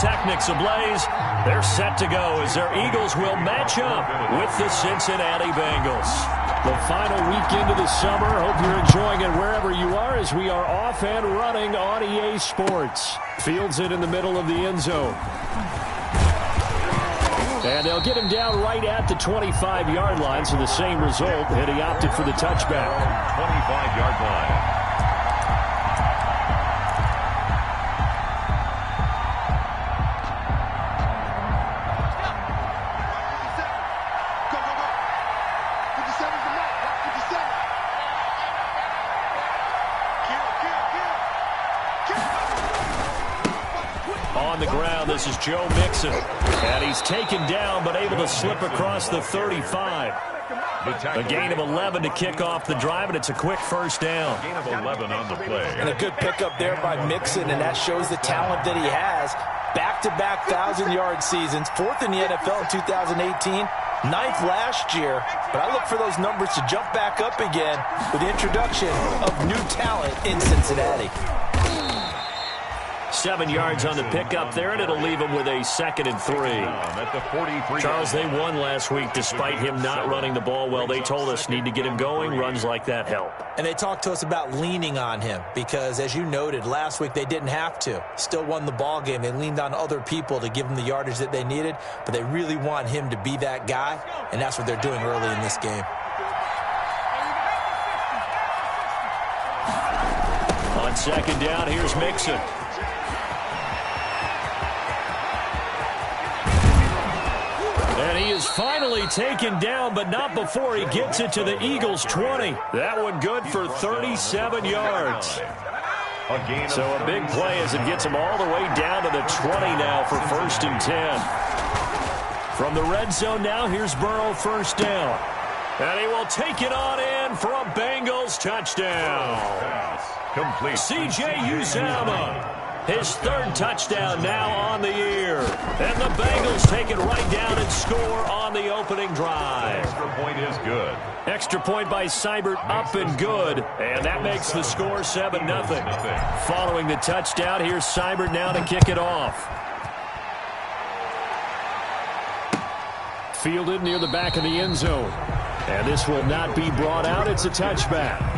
Technics ablaze. They're set to go as their Eagles will match up with the Cincinnati Bengals. The final weekend of the summer. Hope you're enjoying it wherever you are as we are off and running on EA Sports. Fields it in the middle of the end zone. And they'll get him down right at the 25-yard line, so the same result, and he opted for the touchback. 25-yard line. On the ground, this is Joe Mixon. And he's taken down, but able to slip across the 35. A gain of 11 to kick off the drive, and it's a quick first down. Gain of 11 on the play. And a good pickup there by Mixon, and that shows the talent that he has. Back-to-back 1,000-yard seasons, 4th in the NFL in 2018, 9th last year. But I look for those numbers to jump back up again with the introduction of new talent in Cincinnati. 7 yards on the pickup there, and it'll leave him with a 2nd and 3. At the 43. Charles, they won last week despite him not running the ball well. They told us need to get him going. Runs like that help. And they talked to us about leaning on him because, as you noted, last week they didn't have to. Still won the ball game. They leaned on other people to give them the yardage that they needed, but they really want him to be that guy, and that's what they're doing early in this game. On 2nd down, here's Mixon. And he is finally taken down, but not before he gets it to the Eagles' 20. That one good for 37 yards. So a big play as it gets him all the way down to the 20 now for 1st and 10. From the red zone now, here's Burrow, 1st down. And he will take it on in for a Bengals touchdown. Complete. C.J. Uzomah. His 3rd touchdown now on the year. And the Bengals take it right down and score on the opening drive. Extra point is good. Extra point by Seibert up and good. And that makes the score 7-0. Following the touchdown, here's Seibert now to kick it off. Fielded near the back of the end zone. And this will not be brought out. It's a touchback.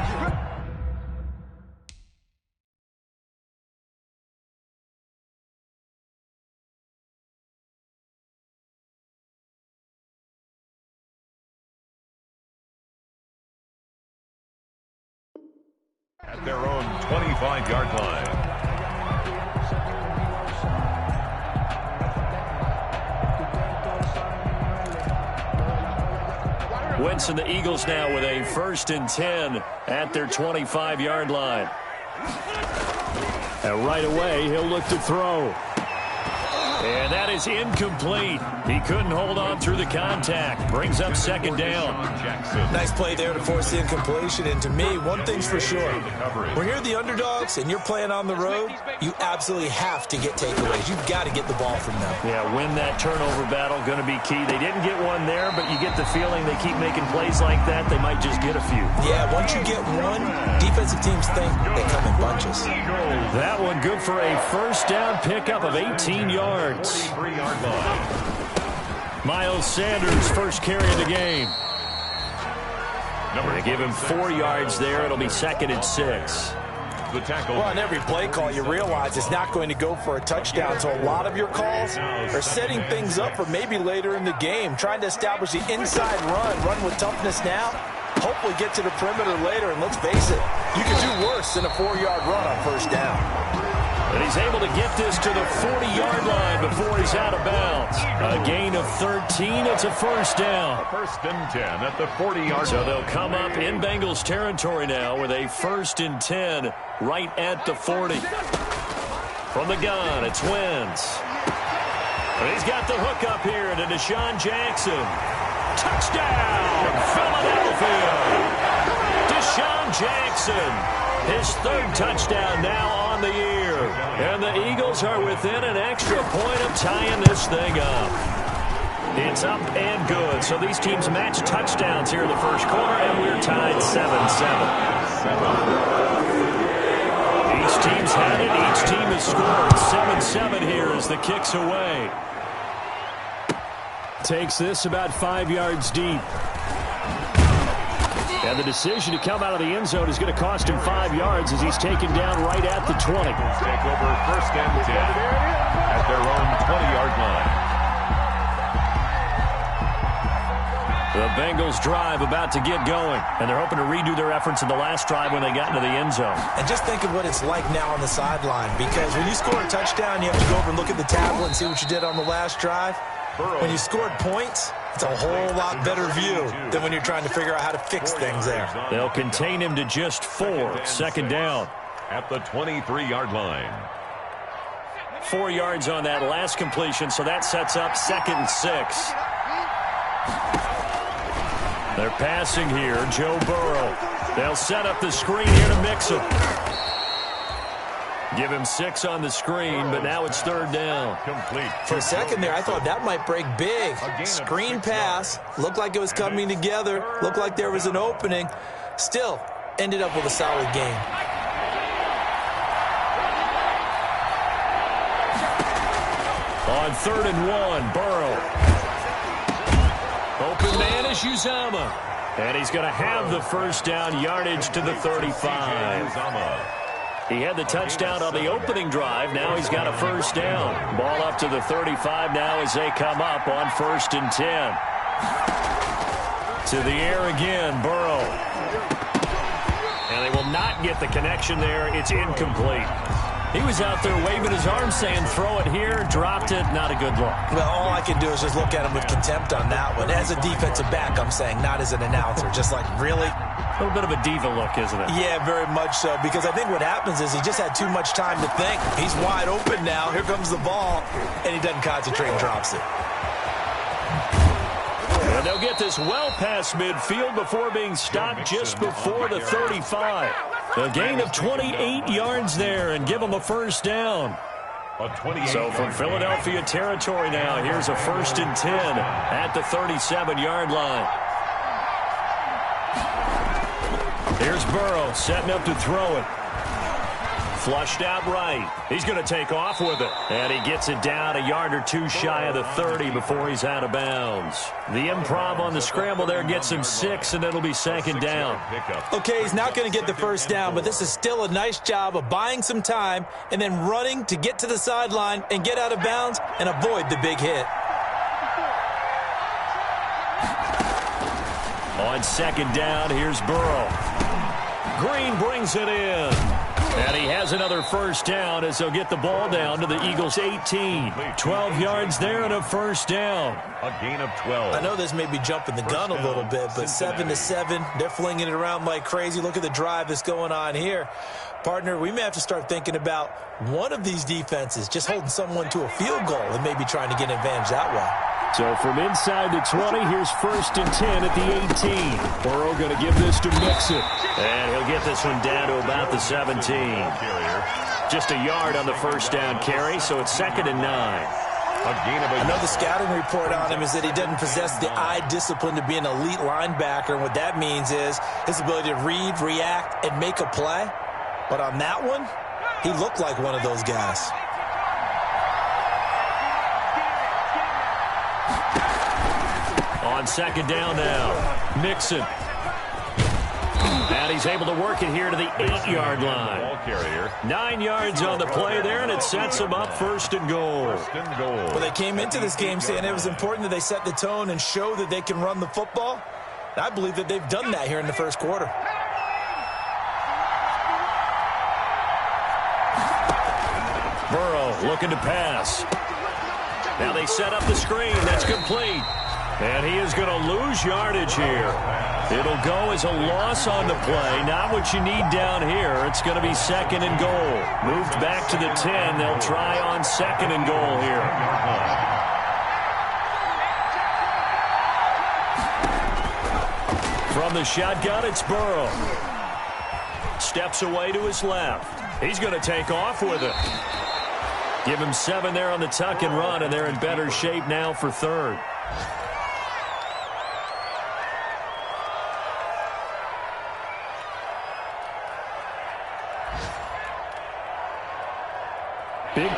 At their own 25-yard line. Wentz and the Eagles now with a 1st and 10 at their 25-yard line. And right away, he'll look to throw. And that is incomplete. He couldn't hold on through the contact. Brings up 2nd down. Nice play there to force the incompletion. And to me, one thing's for sure. When you're the underdogs and you're playing on the road, you absolutely have to get takeaways. You've got to get the ball from them. Yeah, win that turnover battle, going to be key. They didn't get one there, but you get the feeling they keep making plays like that, they might just get a few. Yeah, once you get one, defensive teams think they come in bunches. That one good for a 1st down pickup of 18 yards. Miles Sanders, 1st carry of the game. They give him 4 yards there. It'll be 2nd and 6. The tackle. Well, on every play call, you realize it's not going to go for a touchdown. So a lot of your calls are setting things up for maybe later in the game, trying to establish the inside run with toughness now, hopefully get to the perimeter later. And let's face it, you can do worse than a 4-yard run on 1st down. And he's able to get this to the 40-yard line before he's out of bounds. A gain of 13. It's a 1st down. 1st and 10 at the 40-yard line. So they'll come up in Bengals territory now with a 1st and 10 right at the 40. From the gun, it's Wentz. And he's got the hook up here to Deshaun Jackson. Touchdown, Philadelphia. Deshaun Jackson. His 3rd touchdown now on the year. And the Eagles are within an extra point of tying this thing up. It's up and good. So these teams match touchdowns here in the 1st quarter, and we're tied 7-7. Each team's Bengals had it. Each team has scored 7-7 here as the kick's away. Takes this about 5 yards deep. And the decision to come out of the end zone is going to cost him 5 yards as he's taken down right at the 20. Take over 1st and 10 at their own 20-yard line. The Bengals drive about to get going, and they're hoping to redo their efforts in the last drive when they got into the end zone. And just think of what it's like now on the sideline, because when you score a touchdown, you have to go over and look at the tablet and see what you did on the last drive. When you scored points, it's a whole lot better view than when you're trying to figure out how to fix things there. They'll contain him to just 4. 2nd down. At the 23-yard line. 4 yards on that last completion, so that sets up 2nd and 6. They're passing here. Joe Burrow. They'll set up the screen here to Mixon. Give him 6 on the screen, but now it's 3rd down. Complete. For a second there, I thought that might break big. Screen pass. Looked like it was coming together. Looked like there was an opening. Still, ended up with a solid game. On 3rd and 1, Burrow. Open man is Uzama. And he's going to have the 1st down, yardage to the 35. He had the touchdown on the opening drive. Now he's got a 1st down. Ball up to the 35 now as they come up on 1st and 10. To the air again, Burrow. And they will not get the connection there. It's incomplete. He was out there waving his arm saying, throw it here, dropped it, not a good look. Well, all I can do is just look at him with contempt on that one. As a defensive back, I'm saying, not as an announcer. Just like, really? A little bit of a diva look, isn't it? Yeah, very much so, because I think what happens is he just had too much time to think. He's wide open now. Here comes the ball, and he doesn't concentrate and drops it. And they'll get this well past midfield before being stopped just before the 35. A gain of 28 yards there and give them a 1st down. So from Philadelphia territory now, here's a 1st and 10 at the 37-yard line. Here's Burrow setting up to throw it. Flushed out right. He's going to take off with it. And he gets it down a yard or 2 shy of the 30 before he's out of bounds. The improv on the scramble there gets him 6, and it'll be 2nd down. Okay, he's not going to get the 1st down, but this is still a nice job of buying some time and then running to get to the sideline and get out of bounds and avoid the big hit. On 2nd down, here's Burrow. Green brings it in. And he has another 1st down as they'll get the ball down to the Eagles' 18. 12 yards there and a 1st down. A gain of 12. I know this may be jumping the gun a little bit, but 7-7, they're flinging it around like crazy. Look at the drive that's going on here. Partner, we may have to start thinking about one of these defenses just holding someone to a field goal and maybe trying to get an advantage that way. So from inside the 20, here's 1st and 10 at the 18. Burrow going to give this to Mixon. And he'll get this one down to about the 17. Just a yard on the 1st down carry, so it's 2nd and 9. I know the scouting report on him is that he doesn't possess the eye discipline to be an elite linebacker. And what that means is his ability to read, react, and make a play. But on that one, he looked like one of those guys. On 2nd down now, Mixon. And he's able to work it here to the 8-yard line. Ball carrier. 9 yards on the play there, and it sets him up 1st and goal. Well, they came into this game saying it was important that they set the tone and show that they can run the football. And I believe that they've done that here in the 1st quarter. Burrow looking to pass. Now they set up the screen. That's complete. And he is going to lose yardage here. It'll go as a loss on the play. Not what you need down here. It's going to be 2nd and goal. Moved back to the 10. They'll try on 2nd and goal here. From the shotgun, it's Burrow. Steps away to his left. He's going to take off with it. Give him 7 there on the tuck and run, and they're in better shape now for 3rd.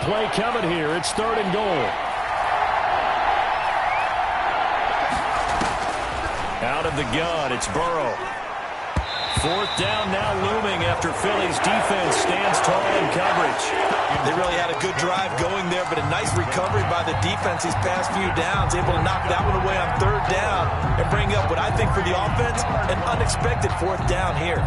play coming here. It's 3rd and goal. Out of the gun, it's Burrow. 4th down now looming after Philly's defense stands tall in coverage. They really had a good drive going there, but a nice recovery by the defense these past few downs, able to knock that one away on 3rd down and bring up what I think for the offense, an unexpected 4th down here.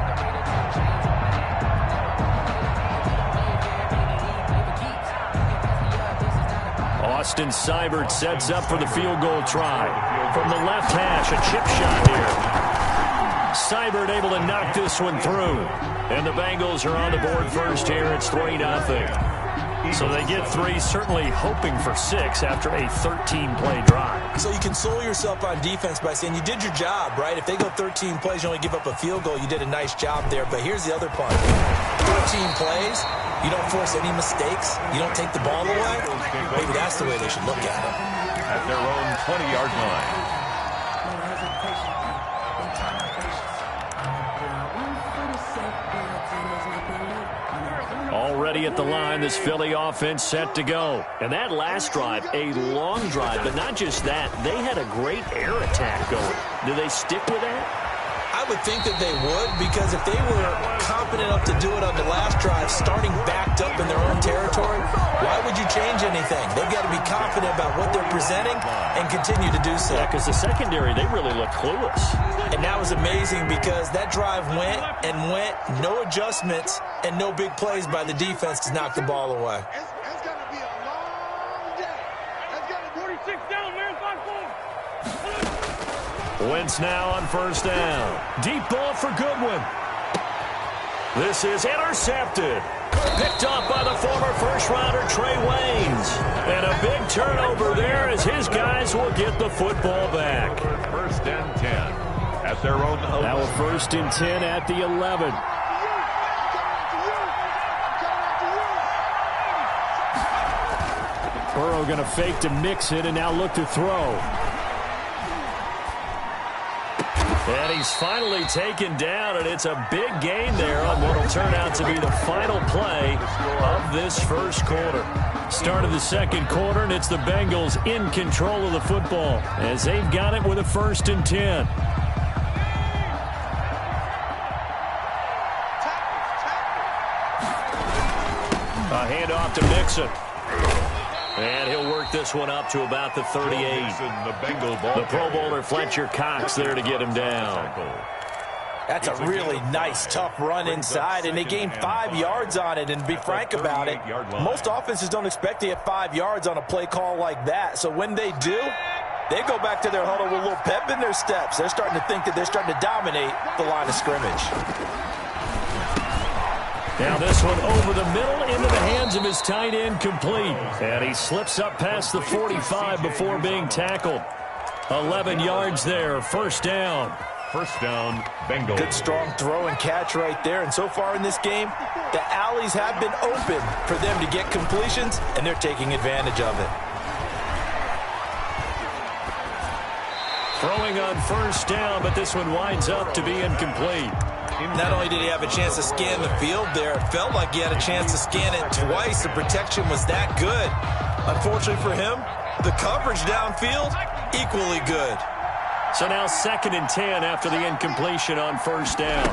Austin Seibert sets up for the field goal try. From the left hash, a chip shot here. Seibert able to knock this one through. And the Bengals are on the board first here. It's 3-0. So they get 3, certainly hoping for 6 after a 13-play drive. So you console yourself on defense by saying you did your job, right? If they go 13 plays, you only give up a field goal, you did a nice job there. But here's the other part. 13 plays, you don't force any mistakes, you don't take the ball away. Maybe that's the way they should look at it. At their own 20-yard line. Already at the line, this Philly offense set to go. And that last drive, a long drive, but not just that. They had a great air attack going. Do they stick with that? I would think that they would, because if they were confident enough to do it on the last drive, starting backed up in their own territory, why would you change anything? They've got to be confident about what they're presenting and continue to do so. Yeah, because the secondary, they really look clueless. And that was amazing because that drive went and went, no adjustments and no big plays by the defense to knock the ball away. It's going to be a long day. Let's get it. 46 down, man. 5-4. Wentz now on 1st down. Deep ball for Goodwin. This is intercepted. Picked off by the former first-rounder Trey Waynes. And a big turnover there as his guys will get the football back. 1st and 10 at their own 11. Now a 1st and 10 at the 11. Burrow going to fake to mix it and now look to throw. And he's finally taken down, and it's a big gain there on what will turn out to be the final play of this first quarter. Start of the second quarter, and it's the Bengals in control of the football as they've got it with a 1st and 10. A handoff to Mixon. And he'll work this one up to about the 38. The Pro Bowler Fletcher Cox there to get him down. That's a really nice, tough run inside, and they gained 5 yards on it. And to be frank about it, most offenses don't expect to get 5 yards on a play call like that. So when they do, they go back to their huddle with a little pep in their steps. They're starting to think that they're starting to dominate the line of scrimmage. Now this one over the middle into the hands of his tight end, complete. And he slips up past the 45 before being tackled. 11 yards there, 1st down. 1st down, Bengals. Good strong throw and catch right there. And so far in this game, the alleys have been open for them to get completions, and they're taking advantage of it. Throwing on 1st down, but this one winds up to be incomplete. Not only did he have a chance to scan the field there, it felt like he had a chance to scan it twice. The protection was that good. Unfortunately for him, the coverage downfield, equally good. So now 2nd and 10 after the incompletion on 1st down.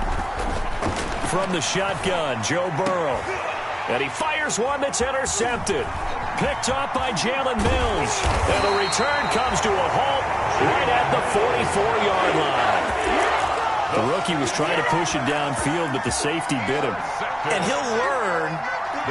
From the shotgun, Joe Burrow. And he fires one that's intercepted. Picked off by Jalen Mills. And the return comes to a halt right at the 44-yard line. The rookie was trying to push it downfield, but the safety bit him. And he'll learn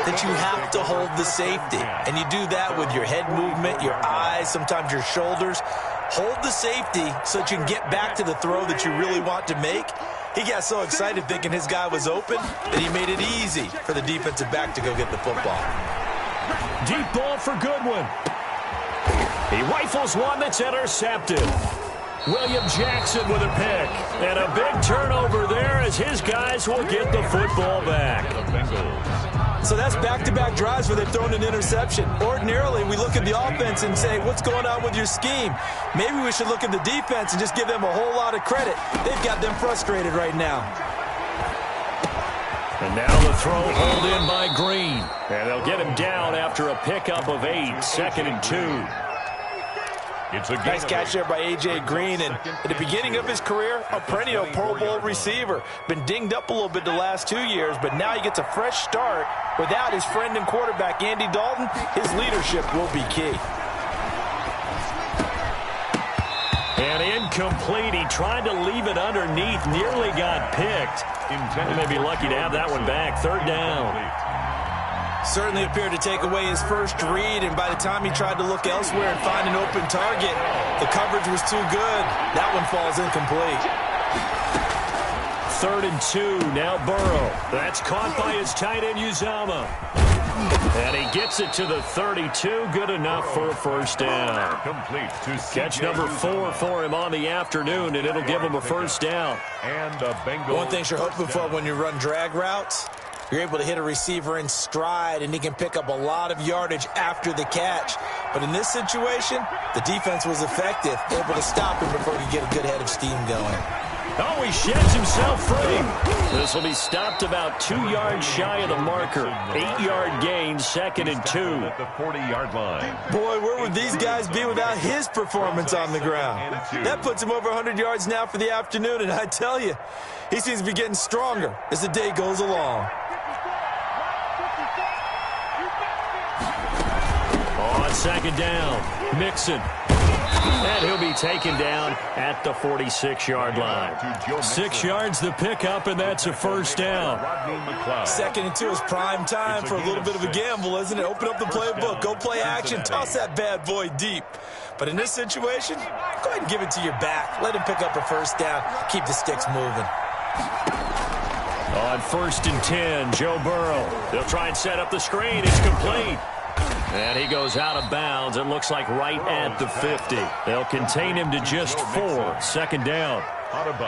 that you have to hold the safety. And you do that with your head movement, your eyes, sometimes your shoulders. Hold the safety so that you can get back to the throw that you really want to make. He got so excited thinking his guy was open that he made it easy for the defensive back to go get the football. Deep ball for Goodwin. He rifles one that's intercepted. William Jackson with a pick. And a big turnover there as his guys will get the football back. So that's back-to-back drives where they've thrown an interception. Ordinarily, we look at the offense and say, what's going on with your scheme? Maybe we should look at the defense and just give them a whole lot of credit. They've got them frustrated right now. And now the throw hauled in by Green. And they'll get him down after a pickup of 8, 2nd and 2. It's a nice catch there by A.J. Green, and at the beginning of his career, a perennial Pro Bowl receiver. Been dinged up a little bit the last 2 years, but now he gets a fresh start. Without his friend and quarterback, Andy Dalton, his leadership will be key. And incomplete. He tried to leave it underneath, nearly got picked. He may be lucky to have that one back. 3rd down. Certainly appeared to take away his first read, and by the time he tried to look elsewhere and find an open target, the coverage was too good. That one falls incomplete. 3rd and 2. Now Burrow. That's caught by his tight end, Uzomah. And he gets it to the 32. Good enough for a first down. Catch number 4 for him on the afternoon, and it'll give him a first down. And the Bengals. One thing you're hoping for when you run drag routes, you're able to hit a receiver in stride, and he can pick up a lot of yardage after the catch. But in this situation, the defense was effective, able to stop him before he could get a good head of steam going. Oh, he sheds himself free. This will be stopped about 2 yards shy of the marker. 8-yard gain, 2nd and 2. At the 40-yard line. Boy, where would these guys be without his performance on the ground? That puts him over 100 yards now for the afternoon, and I tell you, he seems to be getting stronger as the day goes along. On 2nd down, Mixon. And he'll be taken down at the 46-yard line. 6 yards the pickup, and that's a first down. 2nd and 2 is prime time for a little bit of a gamble, isn't it? Open up the playbook, go play action, toss that bad boy deep. But in this situation, go ahead and give it to your back. Let him pick up a first down, keep the sticks moving. On 1st and 10, Joe Burrow. They'll try and set up the screen. It's complete. And he goes out of bounds. It looks like right at the 50. They'll contain him to just 4. 2nd down.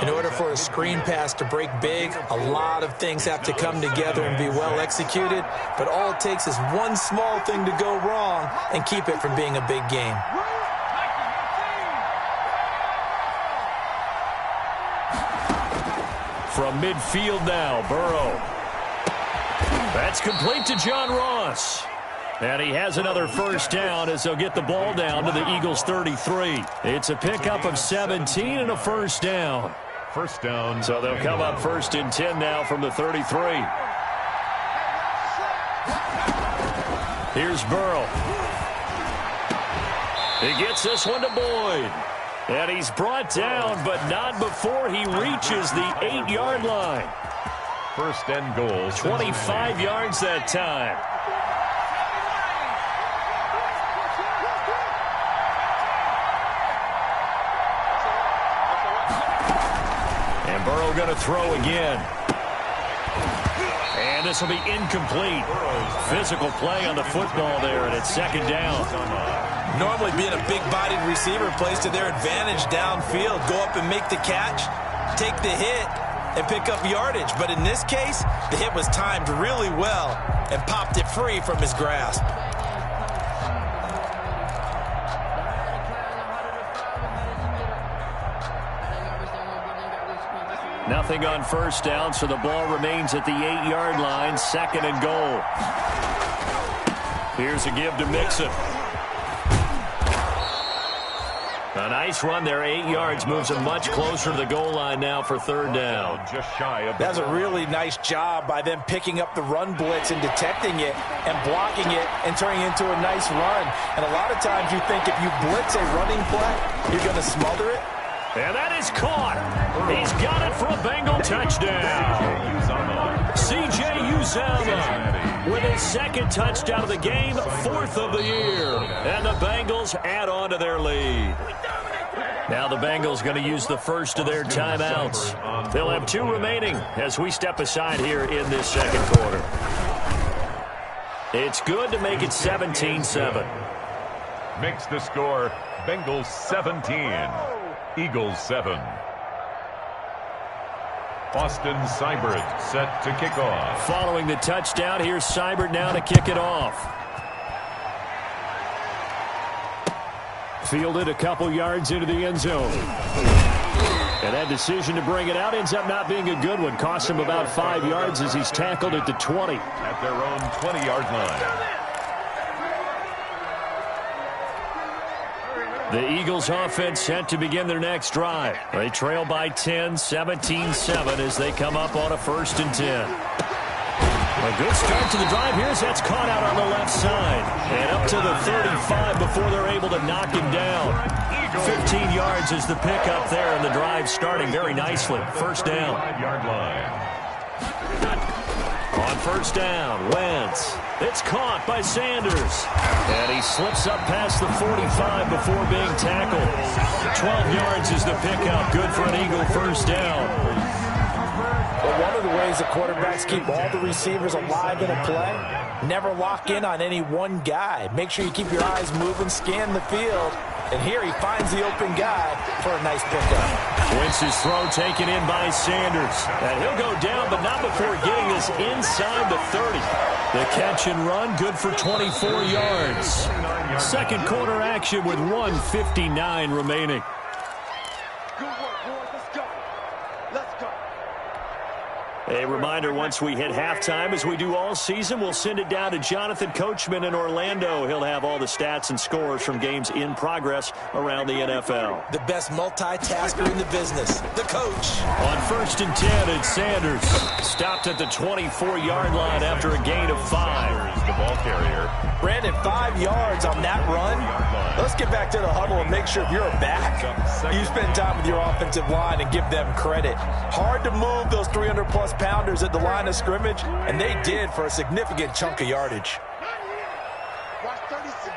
In order for a screen pass to break big, a lot of things have to come together and be well executed. But all it takes is one small thing to go wrong and keep it from being a big game. From midfield now, Burrow. That's complete to John Ross. And he has another first down as they'll get the ball down to the Eagles' 33. It's a pickup of 17 and a first down. First down. So they'll come up 1st and 10 now from the 33. Here's Burrow. He gets this one to Boyd. And he's brought down, but not before he reaches the 8-yard line. 1st and goal. 25 yards that time. And Burrow going to throw again. And this will be incomplete. Physical play on the football there, and it's 2nd down. Normally being a big-bodied receiver plays to their advantage downfield. Go up and make the catch, take the hit, and pick up yardage. But in this case, the hit was timed really well and popped it free from his grasp. Nothing on first down, so the ball remains at the 8-yard line. 2nd and goal. Here's a give to Mixon. A nice run there, 8 yards, moves him much closer to the goal line now for 3rd down. Just shy of. That's a really nice job by them picking up the run blitz and detecting it and blocking it and turning it into a nice run. And a lot of times you think if you blitz a running play, you're going to smother it. And that is caught. He's got it for a Bengal touchdown. C.J. Uzomah with his 2nd touchdown of the game, 4th of the year. And the Bengals add on to their lead. Now the Bengals going to use the first of their timeouts. They'll have 2 remaining as we step aside here in this 2nd quarter. It's good to make it 17-7. Makes the score Bengals 17. Eagles 7. Austin Seibert set to kick off. Following the touchdown, here's Seibert now to kick it off. Fielded a couple yards into the end zone. And that decision to bring it out ends up not being a good one. Cost him about 5 yards as he's tackled at the 20. At their own 20-yard line. The Eagles offense set to begin their next drive. They trail by 10, 17-7 as they come up on a 1st and 10. A good start to the drive here as that's caught out on the left side. And up to the 35 before they're able to knock him down. 15 yards is the pickup there, and the drive starting very nicely. 1st down. 5-yard line. On 1st down, Wentz. It's caught by Sanders. And he slips up past the 45 before being tackled. 12 yards is the pickup. Good for an Eagle 1st down. Well, one of the ways the quarterbacks keep all the receivers alive in a play, never lock in on any one guy. Make sure you keep your eyes moving, scan the field. And here he finds the open guy for a nice pickup. Wentz's throw taken in by Sanders. And he'll go down, but not before getting this inside the 30. The catch and run, good for 24 yards. 2nd quarter action with 1:59 remaining. Good work, boys. Let's go. Let's go. A reminder, once we hit halftime, as we do all season, we'll send it down to Jonathan Coachman in Orlando. He'll have all the stats and scores from games in progress around the NFL. The best multitasker in the business, the coach. On 1st and 10, it's Sanders. Stopped at the 24-yard line after a gain of 5. The ball carrier. Brandon, 5 yards on that run. Let's get back to the huddle and make sure if you're back, you spend time with your offensive line and give them credit. Hard to move those 300-plus pounders at the line of scrimmage, and they did for a significant chunk of yardage. Watch 36.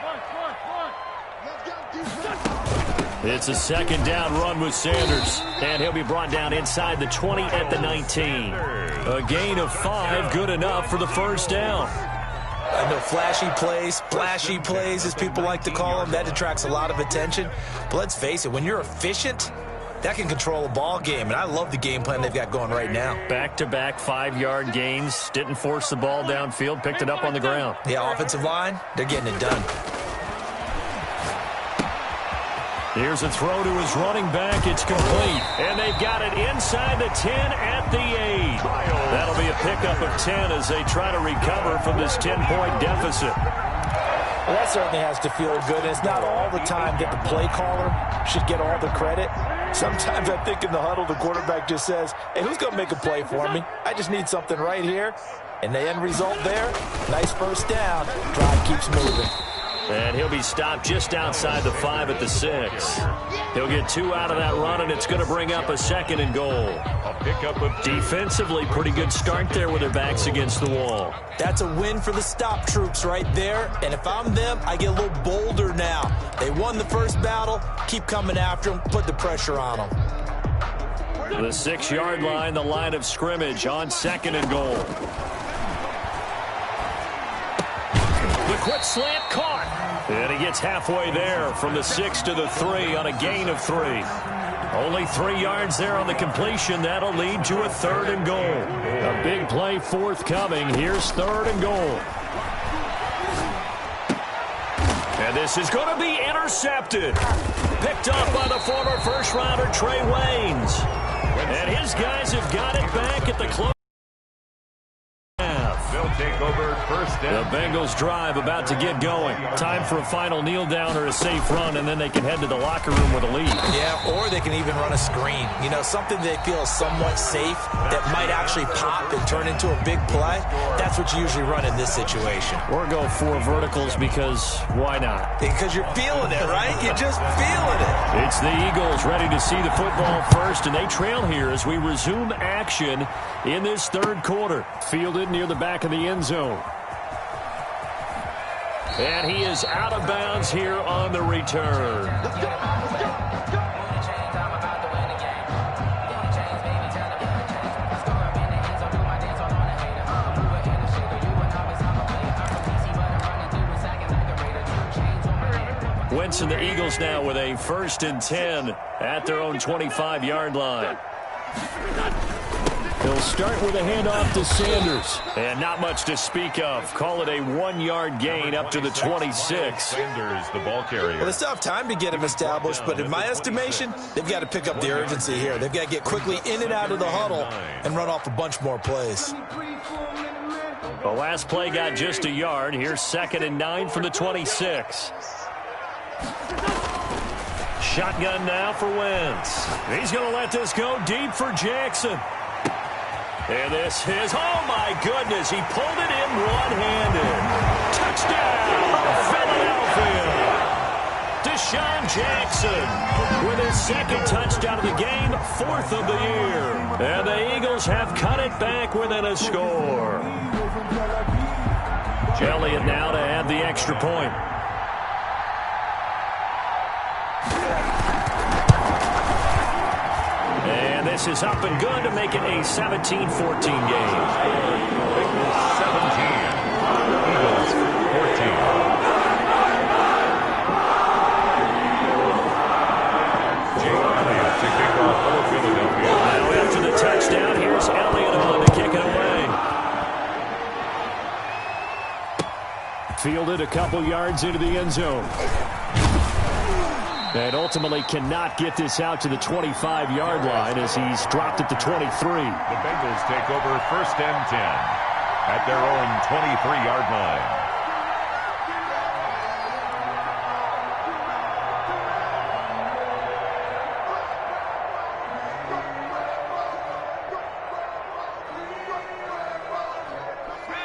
Let's go, defense. It's a 2nd down run with Sanders, and he'll be brought down inside the 20 at the 19. A gain of 5, good enough for the 1st down. I know flashy plays, as people like to call them, that attracts a lot of attention. But let's face it, when you're efficient, that can control a ball game, and I love the game plan they've got going right now. Back-to-back 5-yard gains, didn't force the ball downfield, picked it up on the ground. Yeah, offensive line, they're getting it done. Here's a throw to his running back. It's complete. And they've got it inside the 10 at the 8. That'll be a pickup of 10 as they try to recover from this 10-point deficit. Well, that certainly has to feel good. And it's not all the time that the play caller should get all the credit. Sometimes I think in the huddle, the quarterback just says, hey, who's going to make a play for me? I just need something right here. And the end result there, nice 1st down. Drive keeps moving. And he'll be stopped just outside the 5 at the 6. He'll get 2 out of that run, and it's going to bring up a 2nd and goal. A pickup of Defensively, pretty good start there with their backs against the wall. That's a win for the stop troops right there. And if I'm them, I get a little bolder now. They won the 1st battle. Keep coming after them. Put the pressure on them. The 6-yard line, the line of scrimmage on 2nd and goal. The quick slant caught. And he gets halfway there from the 6 to the 3 on a gain of 3. Only 3 yards there on the completion. That'll lead to a 3rd and goal. A big play forthcoming. Here's 3rd and goal. And this is going to be intercepted. Picked off by the former first-rounder Trey Waynes. And his guys have got it back at the close. They'll take over 1st The down. Bengals drive about to get going. Time for a final kneel down or a safe run, and then they can head to the locker room with a lead. Yeah, or they can even run a screen. You know, something they feel somewhat safe that might actually pop and turn into a big play. That's what you usually run in this situation. Or go 4 verticals because why not? Because you're feeling it, right? You're just feeling it. It's the Eagles ready to see the football first, and they trail here as we resume action in this 3rd quarter. Fielded near the back of the end zone. And he is out of bounds here on the return. Wentz and the Eagles now with a 1st and 10 at their own 25-yard line. He'll start with a handoff to Sanders. And not much to speak of. Call it a 1-yard gain up to the 26. Sanders, the ball carrier. Well, they still have time to get him established, but in my estimation, they've got to pick up the urgency here. They've got to get quickly in and out of the huddle and run off a bunch more plays. The last play got just a yard. Here's 2nd and 9 from the 26. Shotgun now for Wentz. He's going to let this go deep for Jackson. And this is, oh my goodness, he pulled it in one-handed. Touchdown, Philadelphia. Deshaun Jackson with his 2nd touchdown of the game, 4th of the year. And the Eagles have cut it back within a score. Elliott now to add the extra point. And this is up and good to make it a 17-14 game. Bengals 17, Eagles 14. Jake Elliott to kick off for Philadelphia. Now after the touchdown, here's Elliott on to kick it away. Fielded a couple yards into the end zone. And ultimately cannot get this out to the 25-yard line as he's dropped at the 23. The Bengals take over 1st and 10 at their own 23-yard line.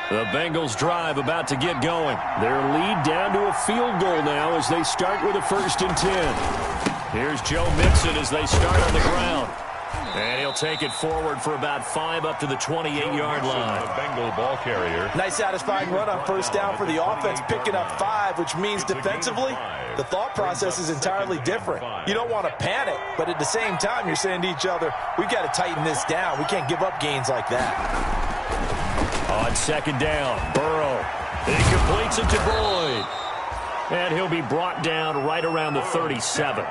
The Bengals drive about to get going. Their lead down to a field goal now as they start with a 1st and 10. Here's Joe Mixon as they start on the ground. And he'll take it forward for about 5 up to the 28-yard line. The Bengal ball carrier. Nice satisfying run on 1st down for the offense, picking up 5, which means defensively, the thought process is entirely different. You don't want to panic, but at the same time, you're saying to each other, we've got to tighten this down. We can't give up gains like that. On 2nd down, Burrow. He completes it to Boyd. And he'll be brought down right around the 37th.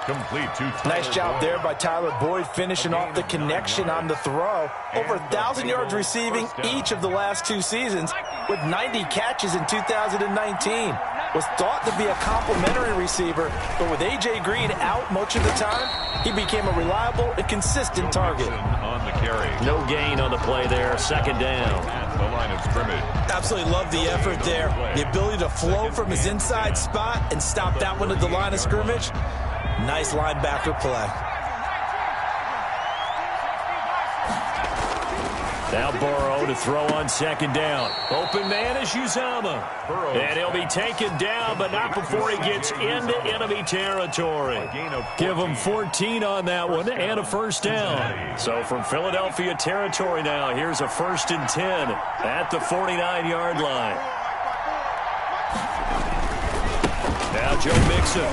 Complete to Tyler Nice job Boyd. there by Tyler Boyd, finishing off the connection on the throw. Over 1,000 yards receiving each of the last 2 seasons, with 90 catches in 2019. Was thought to be a complimentary receiver, but with A.J. Green out much of the time, he became a reliable and consistent target. On the carry. No gain on the play there, 2nd down. At the line of scrimmage. Absolutely love the effort there. The ability to flow from his inside spot and stop that one at the line of scrimmage. Nice linebacker play. Now Burrow to throw on 2nd down. Open man is Uzomah. And he'll be taken down, but not before he gets into enemy territory. Give him 14 on that one and a 1st down. So from Philadelphia territory now, here's a 1st and 10 at the 49-yard line. Now Joe Mixon.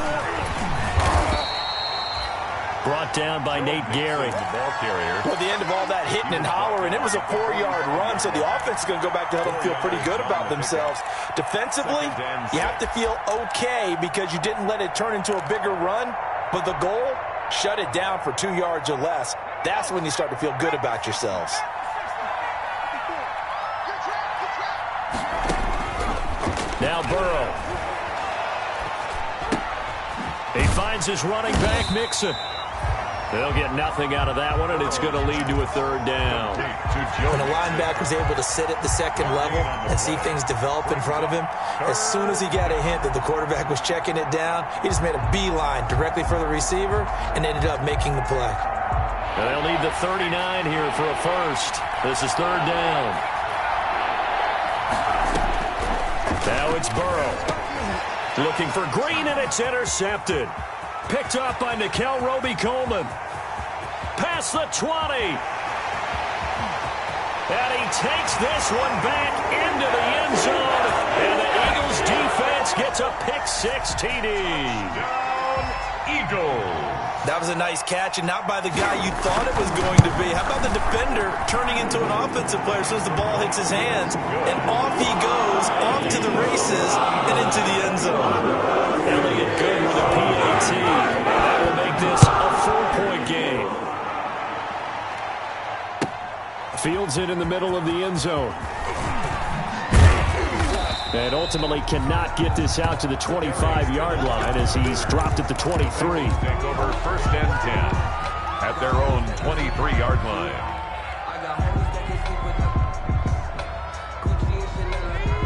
Brought down by Nate Gehry. The ball carrier. Well, the end of all that hitting and hollering, it was a 4-yard run, so the offense is going to go back to huddle and feel pretty good about themselves. Defensively, you have to feel okay because you didn't let it turn into a bigger run, but the goal, shut it down for 2 yards or less. That's when you start to feel good about yourselves. Now Burrow. He finds his running back, Mixon. They'll get nothing out of that one, and it's going to lead to a 3rd down. When a linebacker's able to sit at the 2nd level and see things develop in front of him, as soon as he got a hint that the quarterback was checking it down, he just made a beeline directly for the receiver and ended up making the play. And they'll need the 39 here for a 1st. This is 3rd down. Now it's Burrow. Looking for Green, and it's intercepted. Picked up by Nickel Roby-Coleman. Past the 20. And he takes this one back into the end zone. And the Eagles defense gets a pick-6 TD. Down, Eagles. That was a nice catch, and not by the guy you thought it was going to be. How about the defender turning into an offensive player as soon as the ball hits his hands, and off he goes, off to the races, and into the end zone. Elliott good with a PAT. That will make this a 4-point game. Fields it in the middle of the end zone. And ultimately cannot get this out to the 25-yard line as he's dropped at the 23. Take over first and 10 at their own 23-yard line.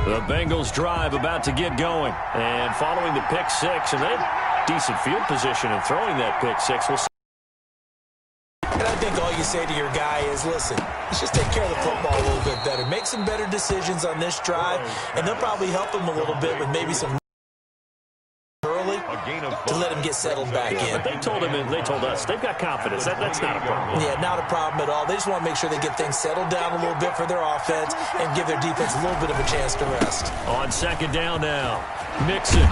The Bengals drive about to get going. And following the pick six, and they have decent field position in throwing that pick six. We'll see. And I think all you say to your guy is, listen, let's just take care of the football a little bit better. Make some better decisions on this drive, and they'll probably help him a little bit with maybe some early to let him get settled back in. But they told us, they've got confidence. That's not a problem. Yeah, not a problem at all. They just want to make sure they get things settled down a little bit for their offense and give their defense a little bit of a chance to rest. On second down now, Mixon.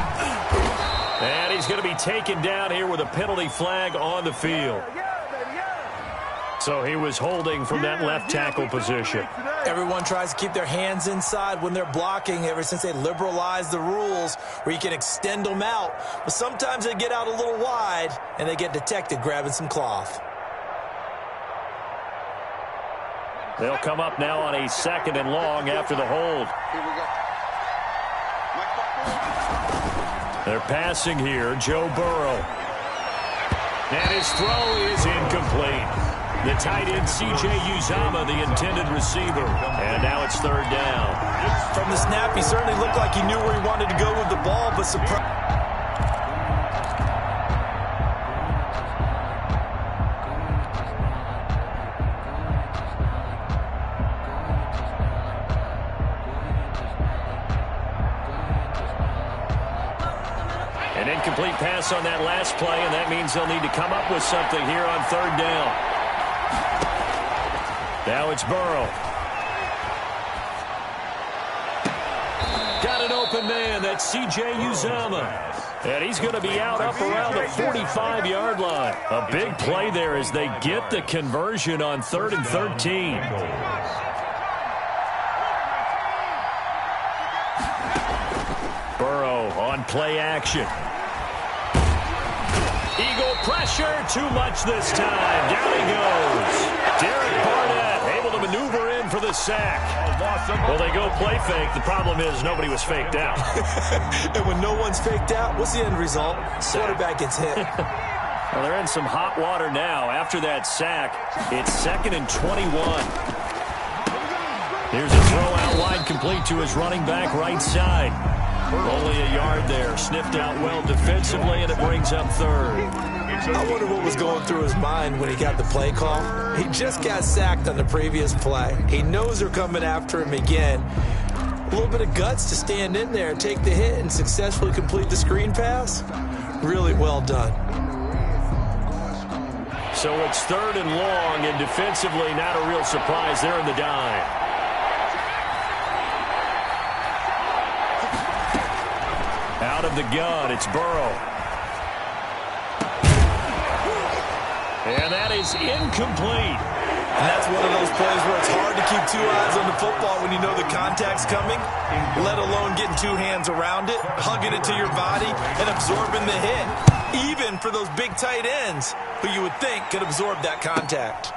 And he's going to be taken down here with a penalty flag on the field. So he was holding from that left tackle position. Everyone tries to keep their hands inside when they're blocking ever since they liberalized the rules where you can extend them out. But sometimes they get out a little wide and they get detected grabbing some cloth. They'll come up now on a second and long after the hold. They're passing here, Joe Burrow. And his throw is incomplete. The tight end, C.J. Uzomah, the intended receiver. And now it's third down. From the snap, he certainly looked like he knew where he wanted to go with the ball, but An incomplete pass on that last play, and that means they'll need to come up with something here on third down. Now it's Burrow. Got an open man. That's C.J. Uzomah. And he's going to be out up around the 45-yard line. A big play there as they get the conversion on 3rd and 13. Burrow on play action. Eagle pressure, too much this time. Down he goes. Derek Barnett able to maneuver in for the sack. Well, they go play fake. The problem is nobody was faked out. And when no one's faked out, what's the end result? Quarterback gets hit. Well, they're in some hot water now. After that sack, it's 2nd and 21. Here's a throw out wide, complete to his running back right side. Only a yard there. Sniffed out well defensively, and it brings up third. I wonder what was going through his mind when he got the play call. He just got sacked on the previous play. He knows they're coming after him again. A little bit of guts to stand in there and take the hit and successfully complete the screen pass. Really well done. So it's 3rd and long, and defensively not a real surprise there in the dime. Out of the gun, it's Burrow. And that is incomplete. And that's one of those plays where it's hard to keep 2 eyes on the football when you know the contact's coming, let alone getting 2 hands around it, hugging it to your body, and absorbing the hit, even for those big tight ends who you would think could absorb that contact.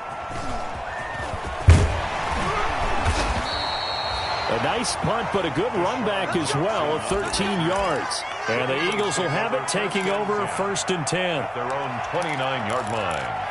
A nice punt, but a good run back as well of 13 yards. And the Eagles will have it, taking over 1st and 10. Their own 29-yard line.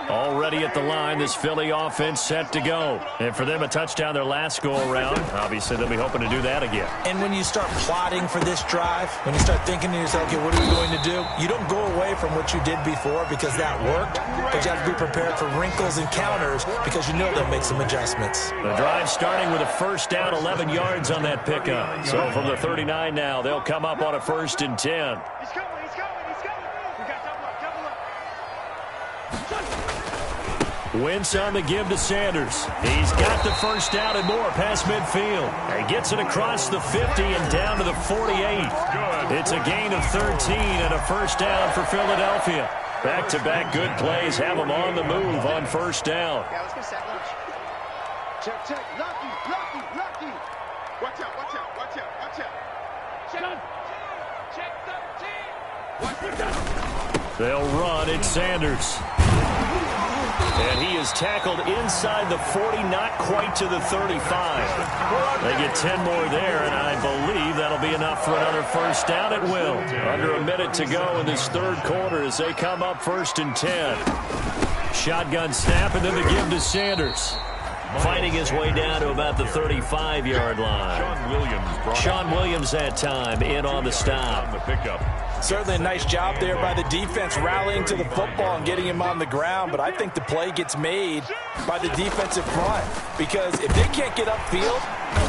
Already at the line, this Philly offense set to go. And for them, a touchdown their last go-around. Obviously, they'll be hoping to do that again. And when you start plotting for this drive, when you start thinking to yourself, okay, what are we going to do? You don't go away from what you did before because that worked, but you have to be prepared for wrinkles and counters because you know they'll make some adjustments. The drive starting with a 1st down, 11 yards on that pickup. So from the 39 now, they'll come up on a 1st and 10. He's coming. We got double up. Wentz on the give to Sanders. He's got the 1st down and more past midfield. He gets it across the 50 and down to the 48. It's a gain of 13 and a 1st down for Philadelphia. Back-to-back good plays have them on the move on 1st down. Yeah, let's go sack lunch. Check. Lucky. Watch out. Check 13. They'll run. It's Sanders. And he is tackled inside the 40, not quite to the 35. They get 10 more there, and I believe that'll be enough for another first down. It will. Under a minute to go in this third quarter as they come up 1st and 10. Shotgun snap, and then the give to Sanders. Fighting his way down to about the 35-yard line. Sean Williams that time in on the stop. Certainly a nice job there by the defense rallying to the football and getting him on the ground, but I think the play gets made by the defensive front because if they can't get upfield,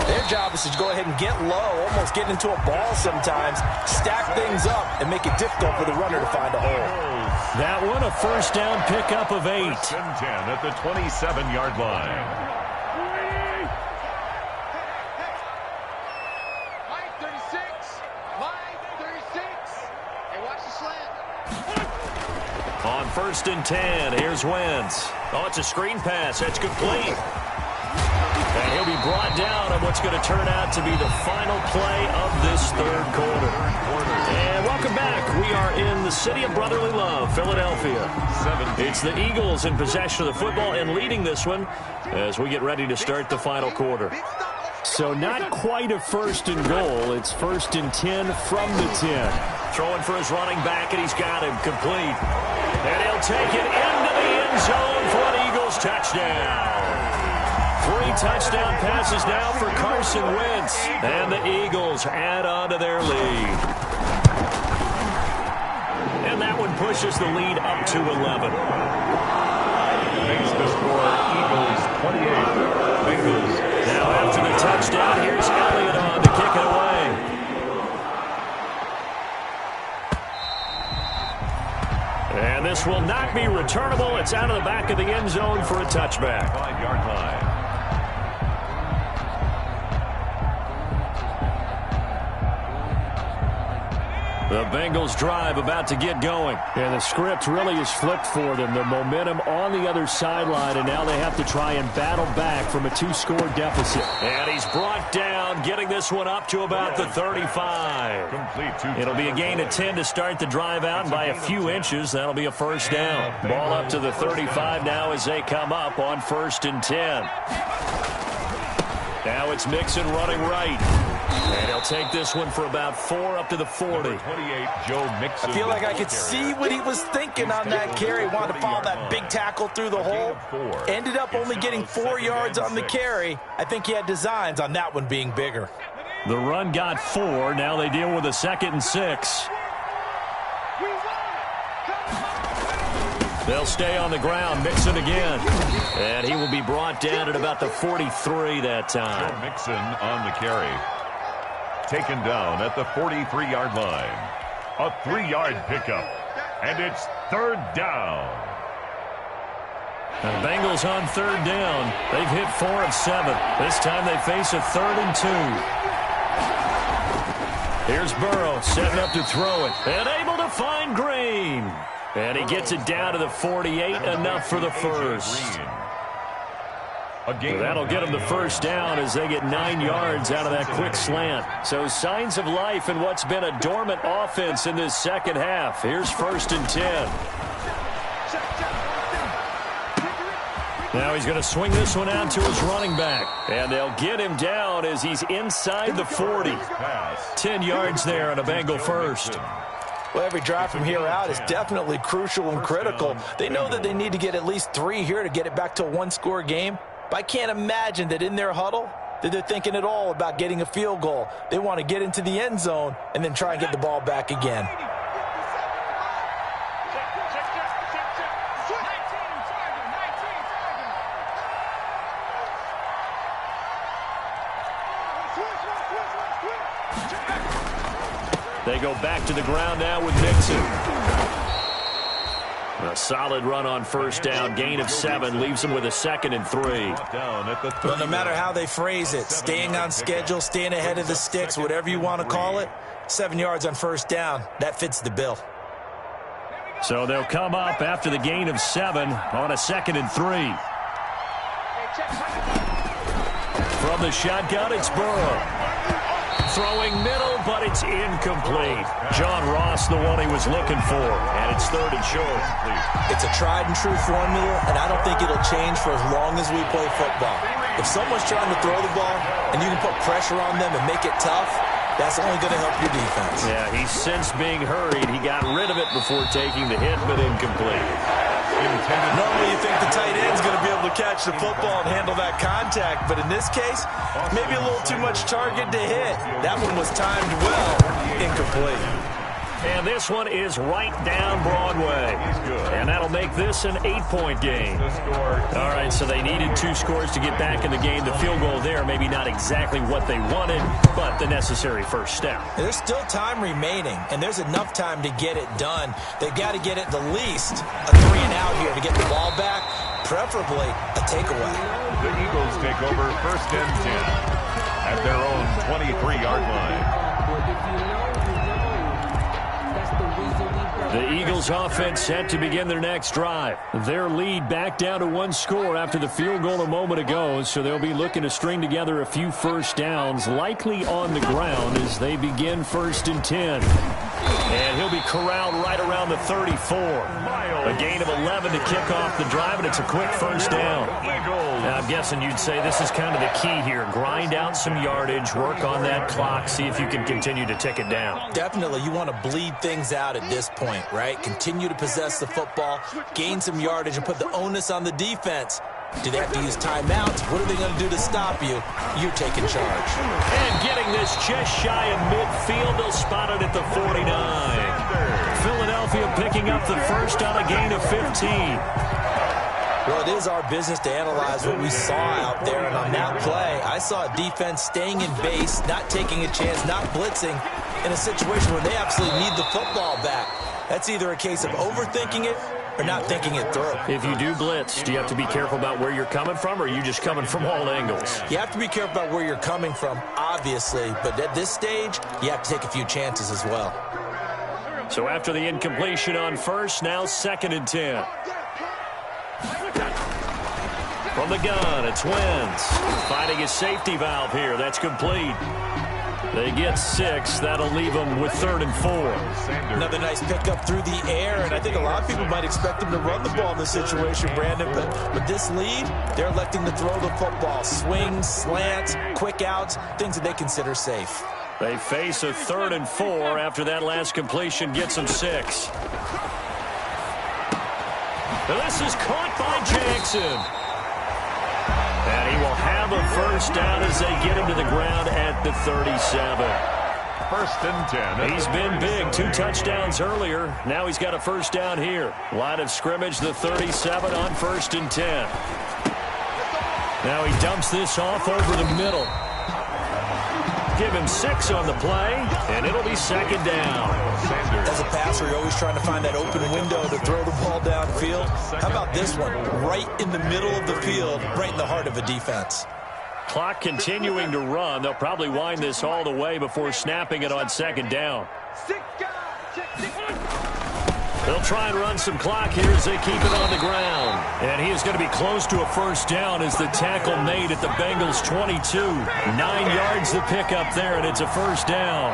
their job is to go ahead and get low, almost get into a ball sometimes, stack things up, and make it difficult for the runner to find a hole. That one, a first down pickup of 8. 1st and 10 at the 27-yard line. On 1st and 10, here's Wentz. Oh, it's a screen pass. That's complete. And he'll be brought down on what's going to turn out to be the final play of this third quarter. And welcome back. We are in the city of brotherly love, Philadelphia. It's the Eagles in possession of the football and leading this one as we get ready to start the final quarter. So not quite a 1st and goal. It's 1st and 10 from the 10. Throwing for his running back, and he's got him complete. And he'll take it into the end zone for an Eagles touchdown. 3 touchdown passes now for Carson Wentz. And the Eagles add on to their lead. And that one pushes the lead up to 11. Makes the score Eagles 28. Bengals. Now after the touchdown, here's Elliott on to kick it away. And this will not be returnable. It's out of the back of the end zone for a touchback. 5-yard line. The Bengals drive about to get going. And the script really is flipped for them. The momentum on the other sideline, and now they have to try and battle back from a 2-score deficit. And he's brought down, getting this one up to about the 35. It'll be a gain of 10 to start the drive out, and by a few inches, that'll be a first down. Ball up to the 35 now as they come up on 1st and 10. Now it's Mixon running right. And he'll take this one for about 4 up to the 40. 28, Joe Mixon. I feel like I could see what he was thinking on that carry. Wanted to follow that big tackle through the hole. Ended up only getting 4 yards on the carry. I think he had designs on that one being bigger. The run got 4. Now they deal with a 2nd and 6. They'll stay on the ground. Mixon again. And he will be brought down at about the 43 that time. Joe Mixon on the carry. Taken down at the 43-yard line. A 3-yard pickup. And it's 3rd down. The Bengals on 3rd down. They've hit 4 of 7. This time they face a 3rd and 2. Here's Burrow setting up to throw it. And able to find Green. And he gets it down to the 48, enough for the first. That'll get them the first down as they get 9 yards out of that quick slant. So signs of life in what's been a dormant offense in this second half. Here's 1st and 10. Now he's going to swing this one out to his running back. And they'll get him down as he's inside the 40. 10 yards there on a Bengal first. Well, every drive from here out is definitely crucial and critical. They know that they need to get at least 3 here to get it back to a 1-score game. But I can't imagine that in their huddle that they're thinking at all about getting a field goal. They want to get into the end zone and then try and get the ball back again. They go back to the ground now with Mixon. A solid run on first down. Gain of 7 leaves them with a 2nd and 3. Well, no matter how they phrase it, staying on schedule, staying ahead of the sticks, whatever you want to call it, 7 yards on first down, that fits the bill. So they'll come up after the gain of 7 on a 2nd and 3. From the shotgun, it's Burrow. Throwing middle but it's incomplete. John Ross, the one he was looking for, and it's 3rd and short. It's a tried-and-true formula, and I don't think it'll change for as long as we play football. If someone's trying to throw the ball and you can put pressure on them and make it tough, that's only going to help your defense. Yeah, he's since being hurried. He got rid of it before taking the hit, but incomplete. Normally you think the tight end's going to be able to catch the football and handle that contact, but in this case, maybe a little too much target to hit. That one was timed well, incomplete. And this one is right down Broadway. And that'll make this an 8-point game. All right, so they needed 2 scores to get back in the game. The field goal there, maybe not exactly what they wanted, but the necessary first step. There's still time remaining, and there's enough time to get it done. They've got to get it the least a 3-and-out here to get the ball back, preferably a takeaway. The Eagles take over 1st and 10 at their own 23-yard line. The Eagles offense set to begin their next drive. Their lead back down to 1 score after the field goal a moment ago, so they'll be looking to string together a few first downs, likely on the ground as they begin 1st and 10. And he'll be corralled right around the 34. A gain of 11 to kick off the drive, and it's a quick first down. Now, I'm guessing you'd say this is kind of the key here. Grind out some yardage, work on that clock, see if you can continue to tick it down. Definitely, you want to bleed things out at this point, right? Continue to possess the football, gain some yardage, and put the onus on the defense. Do they have to use timeouts? What are they going to do to stop you? You're taking charge. And getting this just shy of midfield, they'll spot it at the 49. Philadelphia picking up the first on a gain of 15. Well, it is our business to analyze what we saw out there, and on that play, I saw a defense staying in base, not taking a chance, not blitzing, in a situation where they absolutely need the football back. That's either a case of overthinking it or not thinking it through. If you do blitz, do you have to be careful about where you're coming from, or are you just coming from all angles? You have to be careful about where you're coming from, obviously, but at this stage, you have to take a few chances as well. So after the incompletion on first, now 2nd and 10. From the gun, it's Wentz. Finding his safety valve here. That's complete. They get 6. That'll leave them with 3rd and 4. Another nice pickup through the air, and I think a lot of people might expect them to run the ball in this situation, Brandon, but with this lead, they're electing to throw the football. Swings, slants, quick outs, things that they consider safe. They face a 3rd and 4 after that last completion gets them 6. Now this is caught by Jackson. And he will have a first down as they get him to the ground at the 37. 1st and 10. He's been big. 2 touchdowns earlier. Now he's got a first down here. Line of scrimmage, the 37 on 1st and 10. Now he dumps this off over the middle. Give him 6 on the play, and it'll be 2nd down. As a passer, you're always trying to find that open window to throw the ball downfield. How about this one? Right in the middle of the field, right in the heart of a defense. Clock continuing to run. They'll probably wind this all the way before snapping it on 2nd down. They'll try and run some clock here as they keep it on the ground. And he is going to be close to a first down as the tackle made at the Bengals 22. 9 yards to pick up there, and it's a first down.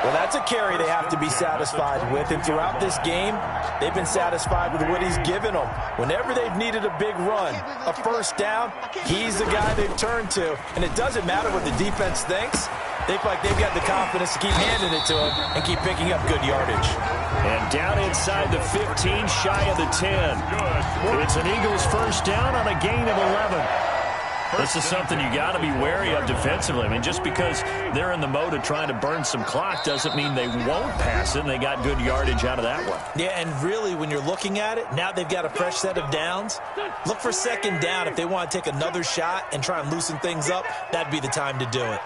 Well, that's a carry they have to be satisfied with, and throughout this game, they've been satisfied with what he's given them. Whenever they've needed a big run, a first down, he's the guy they've turned to, and it doesn't matter what the defense thinks. They feel like they've got the confidence to keep handing it to him and keep picking up good yardage. And down inside the 15, shy of the 10. It's an Eagles first down on a gain of 11. This is something you got to be wary of defensively. I mean, just because they're in the mode of trying to burn some clock doesn't mean they won't pass it, and they got good yardage out of that one. Yeah, and really, when you're looking at it, now they've got a fresh set of downs. Look for 2nd down. If they want to take another shot and try and loosen things up, that'd be the time to do it.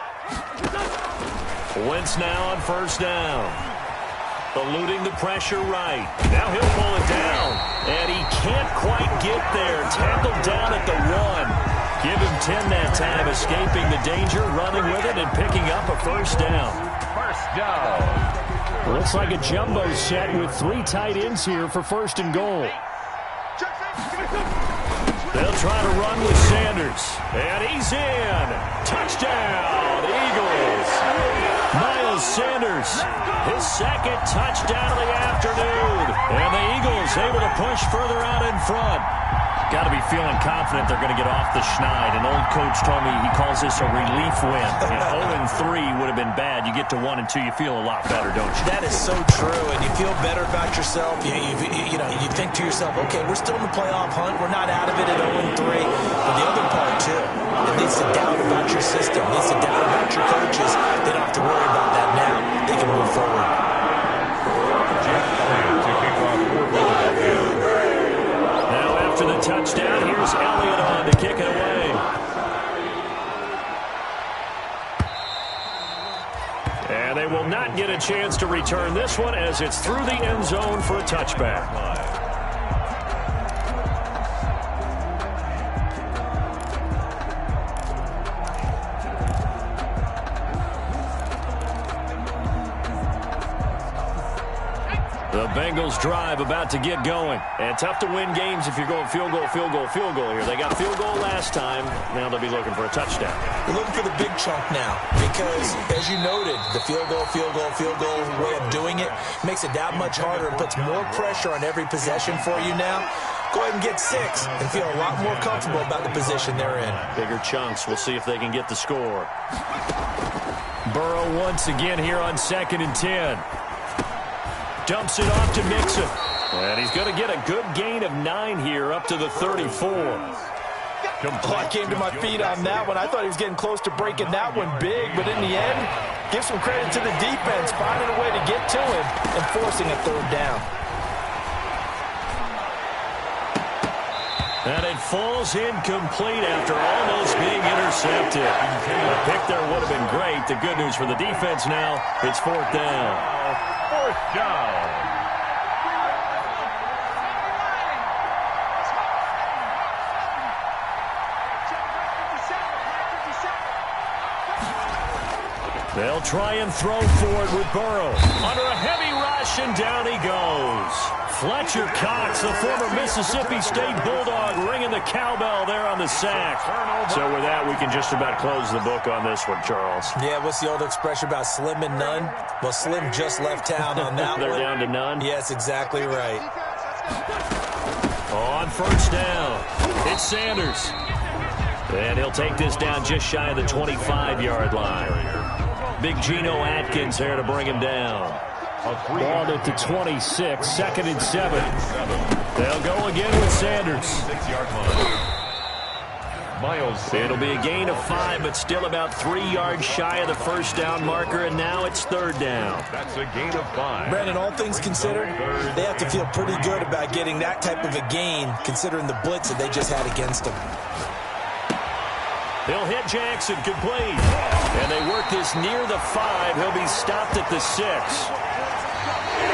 Wentz now on first down. Eluding the pressure right. Now he'll pull it down. And he can't quite get there. Tackled down at the 1. Give him 10 that time, escaping the danger, running with it, and picking up a first down. First down. Looks like a jumbo set with 3 tight ends here for 1st and goal. They'll try to run with Sanders. And he's in. Touchdown, Eagles. Miles is Sanders. His second touchdown of the afternoon. And the Eagles able to push further out in front. Got to be feeling confident they're going to get off the schneid. An old coach told me he calls this a relief win. 0-3 would have been bad. You get to 1 and 2, you feel a lot better, don't you? That is so true, and you feel better about yourself. You think to yourself, okay, we're still in the playoff hunt. We're not out of it at 0-3. But the other part, too, it leads to doubt about your system. It leads to doubt about your coaches. They don't have to worry about that now. They can move forward. After the touchdown, here's Elliott on to kick it away. And they will not get a chance to return this one as it's through the end zone for a touchback. The Bengals drive about to get going. And tough to win games if you're going field goal, field goal, field goal here. They got field goal last time. Now they'll be looking for a touchdown. They're looking for the big chunk now because, as you noted, the field goal way of doing it makes it that much harder. It puts more pressure on every possession for you now. Go ahead and get 6 and feel a lot more comfortable about the position they're in. Bigger chunks. We'll see if they can get the score. Burrow once again here on 2nd and 10. Dumps it off to Mixon. And he's going to get a good gain of 9 here up to the 34. I came to my feet on that one. I thought he was getting close to breaking that one big, but in the end, give some credit to the defense, finding a way to get to him and forcing a 3rd down. And it falls incomplete after almost being intercepted. The pick there would have been great. The good news for the defense now, it's 4th down. 4th down. They'll try and throw forward with Burrow. Under a heavy rush, and down he goes. Fletcher Cox, the former Mississippi State Bulldog, ringing the cowbell there on the sack. So with that, we can just about close the book on this one, Charles. Yeah, what's the old expression about slim and none? Well, Slim just left town on that They're one. down to none? Yes, exactly right. On 1st down, it's Sanders. And he'll take this down just shy of the 25-yard line. Big Geno Atkins there to bring him down. Ball at the 26, 2nd and 7. They'll go again with Sanders. 6-yard line. Miles. It'll be a gain of 5, but still about 3 yards shy of the 1st down marker, and now it's 3rd down. That's a gain of 5. Brandon, all things considered, they have to feel pretty good about getting that type of a gain, considering the blitz that they just had against them. He'll hit Jackson, complete. And they work this near the 5. He'll be stopped at the 6.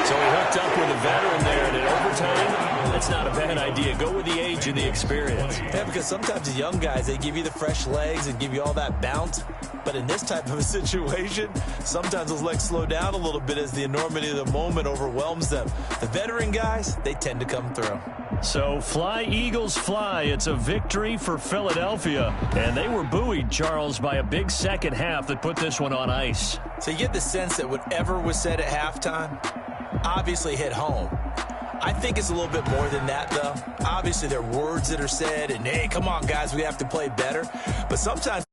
So he hooked up with a veteran there, and in overtime, that's not a bad idea. Go with the age and the experience. Yeah, because sometimes the young guys, they give you the fresh legs and give you all that bounce. But in this type of a situation, sometimes those legs slow down a little bit as the enormity of the moment overwhelms them. The veteran guys, they tend to come through. So fly, Eagles, fly. It's a victory for Philadelphia. And they were buoyed, Charles, by a big second half that put this one on ice. So you get the sense that whatever was said at halftime obviously hit home. I think it's a little bit more than that, though. Obviously, there are words that are said, and, hey, come on, guys, we have to play better. But sometimes